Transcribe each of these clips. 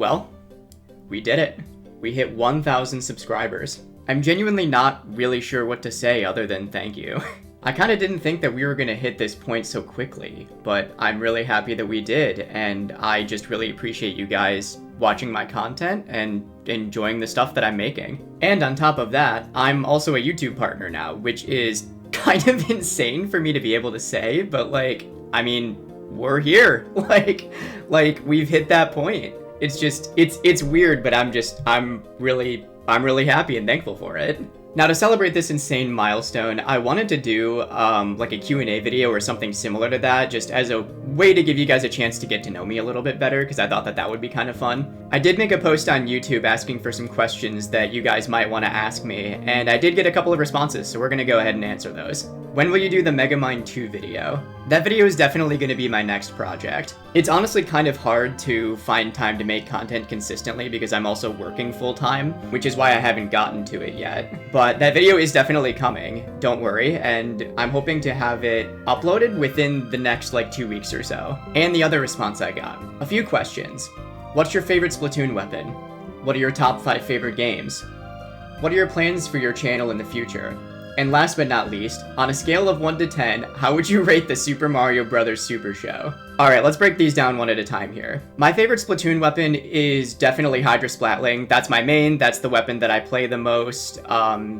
Well, we did it. We hit 1,000 subscribers. I'm genuinely not really sure what to say other than thank you. I kind of didn't think that we were going to hit this point so quickly, but I'm really happy that we did, and I just really appreciate you guys watching my content and enjoying the stuff that I'm making. And on top of that, I'm also a YouTube partner now, which is kind of insane for me to be able to say, but like, I mean, we're here. Like we've hit that point. It's just, it's weird, but I'm really happy and thankful for it. Now, to celebrate this insane milestone, I wanted to do like a Q&A video or something similar to that, just as a way to give you guys a chance to get to know me a little bit better, because I thought that would be kind of fun. I did make a post on YouTube asking for some questions that you guys might want to ask me, and I did get a couple of responses, so we're going to go ahead and answer those. When will you do the Megamind 2 video? That video is definitely going to be my next project. It's honestly kind of hard to find time to make content consistently because I'm also working full-time, which is why I haven't gotten to it yet. But that video is definitely coming, don't worry, and I'm hoping to have it uploaded within the next like 2 weeks or so. And the other response I got, a few questions. What's your favorite Splatoon weapon? What are your top 5 favorite games? What are your plans for your channel in the future? And last but not least, on a scale of 1 to 10, how would you rate the Super Mario Bros. Super Show? Alright, let's break these down one at a time here. My favorite Splatoon weapon is definitely Hydra Splatling. That's my main, that's the weapon that I play the most,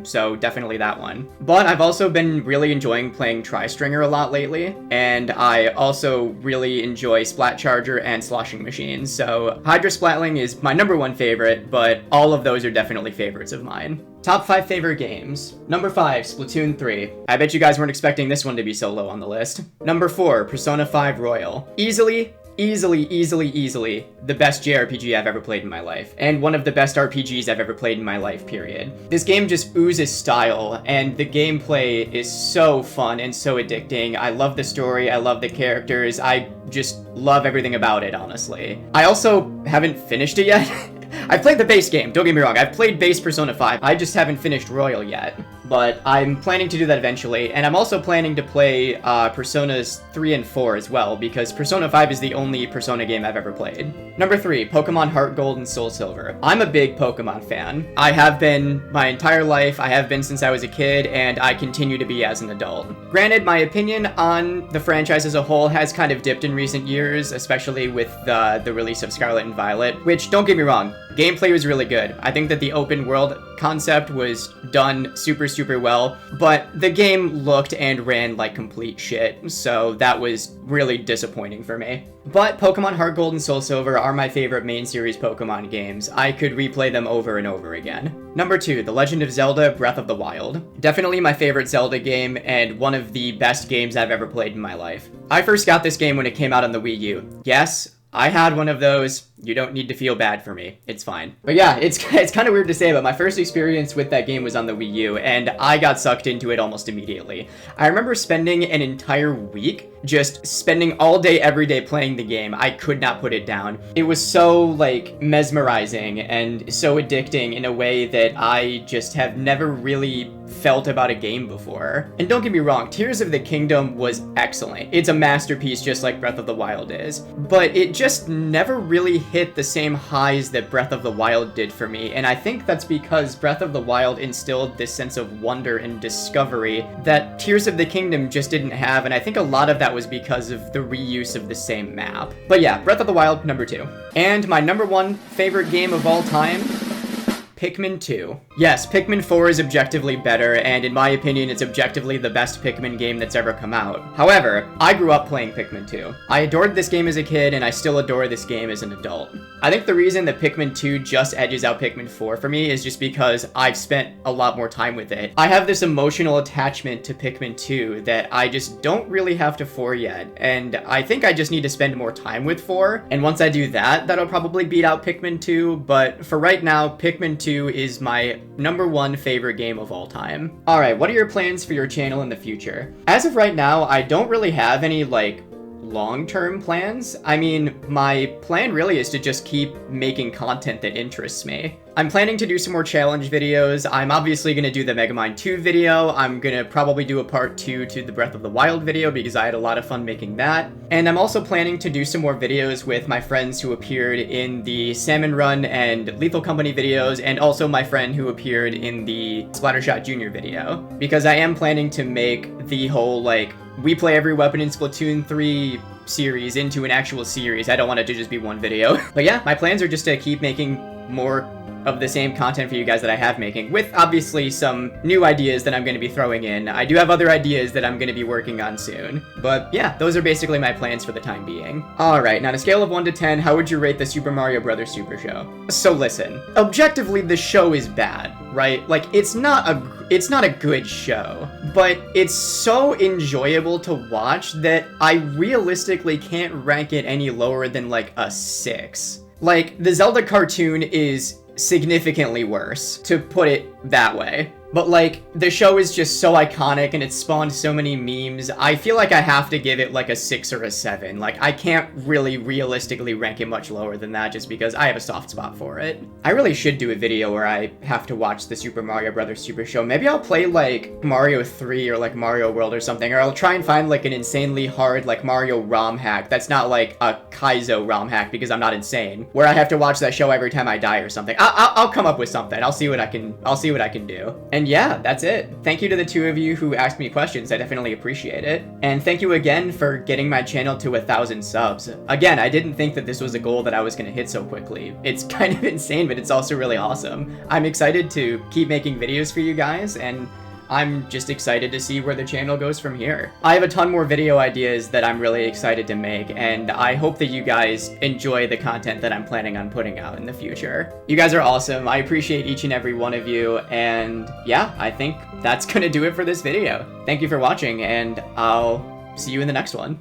so definitely that one. But I've also been really enjoying playing Tri-Stringer a lot lately, and I also really enjoy Splat Charger and Sloshing Machine, so Hydra Splatling is my #1 favorite, but all of those are definitely favorites of mine. Top 5 favorite games. Number 5, Splatoon 3. I bet you guys weren't expecting this one to be so low on the list. Number 4, Persona 5 Royal. Easily the best JRPG I've ever played in my life, and one of the best RPGs I've ever played in my life, period. This game just oozes style, and the gameplay is so fun and so addicting. I love the story, I love the characters, I just love everything about it, honestly. I also haven't finished it yet. I've played the base game, don't get me wrong, I've played base Persona 5, I just haven't finished Royal yet. But I'm planning to do that eventually, and I'm also planning to play Personas 3 and 4 as well, because Persona 5 is the only Persona game I've ever played. Number 3, Pokemon Heart Gold and Soul Silver. I'm a big Pokemon fan. I have been my entire life, I have been since I was a kid, and I continue to be as an adult. Granted, my opinion on the franchise as a whole has kind of dipped in recent years, especially with the release of Scarlet and Violet, which, don't get me wrong, gameplay was really good. I think that the open world concept was done super well, but the game looked and ran like complete shit, so that was really disappointing for me. But Pokemon Heart Gold and Soul Silver are my favorite main series Pokemon games. I could replay them over and over again. Number 2, The Legend of Zelda Breath of the Wild. Definitely my favorite Zelda game, and one of the best games I've ever played in my life. I first got this game when it came out on the Wii U. Yes, I had one of those. You don't need to feel bad for me. It's fine. But yeah, it's kind of weird to say, but my first experience with that game was on the Wii U, and I got sucked into it almost immediately. I remember spending an entire week just spending all day, every day playing the game. I could not put it down. It was so, like, mesmerizing and so addicting in a way that I just have never really felt about a game before. And don't get me wrong, Tears of the Kingdom was excellent. It's a masterpiece just like Breath of the Wild is. But it just never really hit the same highs that Breath of the Wild did for me, and I think that's because Breath of the Wild instilled this sense of wonder and discovery that Tears of the Kingdom just didn't have, and I think a lot of that was because of the reuse of the same map. But yeah, Breath of the Wild, number 2. And my #1 favorite game of all time, Pikmin 2. Yes, Pikmin 4 is objectively better, and in my opinion, it's objectively the best Pikmin game that's ever come out. However, I grew up playing Pikmin 2. I adored this game as a kid, and I still adore this game as an adult. I think the reason that Pikmin 2 just edges out Pikmin 4 for me is just because I've spent a lot more time with it. I have this emotional attachment to Pikmin 2 that I just don't really have to 4 yet, and I think I just need to spend more time with 4, and once I do that, that'll probably beat out Pikmin 2, but for right now, Pikmin 2 is my #1 favorite game of all time. Alright, what are your plans for your channel in the future? As of right now, I don't really have any, like, long-term plans, I mean, my plan really is to just keep making content that interests me. I'm planning to do some more challenge videos. I'm obviously going to do the Megamind 2 video. I'm going to probably do a part 2 to the Breath of the Wild video because I had a lot of fun making that. And I'm also planning to do some more videos with my friends who appeared in the Salmon Run and Lethal Company videos, and also my friend who appeared in the Splattershot Jr. video. Because I am planning to make the whole, like, we play every weapon in Splatoon 3 series into an actual series. I don't want it to just be one video. But yeah, my plans are just to keep making more of the same content for you guys that I have making, with obviously some new ideas that I'm going to be throwing in. I do have other ideas that I'm going to be working on soon. But yeah, those are basically my plans for the time being. Alright, now on a scale of 1 to 10, how would you rate the Super Mario Bros. Super Show? So listen, objectively the show is bad, right? Like, it's not a good show, but it's so enjoyable to watch that I realistically can't rank it any lower than like a 6. Like, the Zelda cartoon is significantly worse, to put it that way. But like, the show is just so iconic and it's spawned so many memes. I feel like I have to give it like a 6 or a 7. Like, I can't really realistically rank it much lower than that just because I have a soft spot for it. I really should do a video where I have to watch the Super Mario Bros. Super Show. Maybe I'll play like Mario 3 or like Mario World or something, or I'll try and find like an insanely hard like Mario ROM hack that's not like a Kaizo ROM hack because I'm not insane, where I have to watch that show every time I die or something. I'll come up with something. I'll see what I can do. And yeah, that's it. Thank you to the two of you who asked me questions. I definitely appreciate it. And thank you again for getting my channel to 1,000 subs. Again, I didn't think that this was a goal that I was gonna hit so quickly. It's kind of insane, but it's also really awesome. I'm excited to keep making videos for you guys, and I'm just excited to see where the channel goes from here. I have a ton more video ideas that I'm really excited to make, and I hope that you guys enjoy the content that I'm planning on putting out in the future. You guys are awesome. I appreciate each and every one of you, and yeah, I think that's gonna do it for this video. Thank you for watching, and I'll see you in the next one.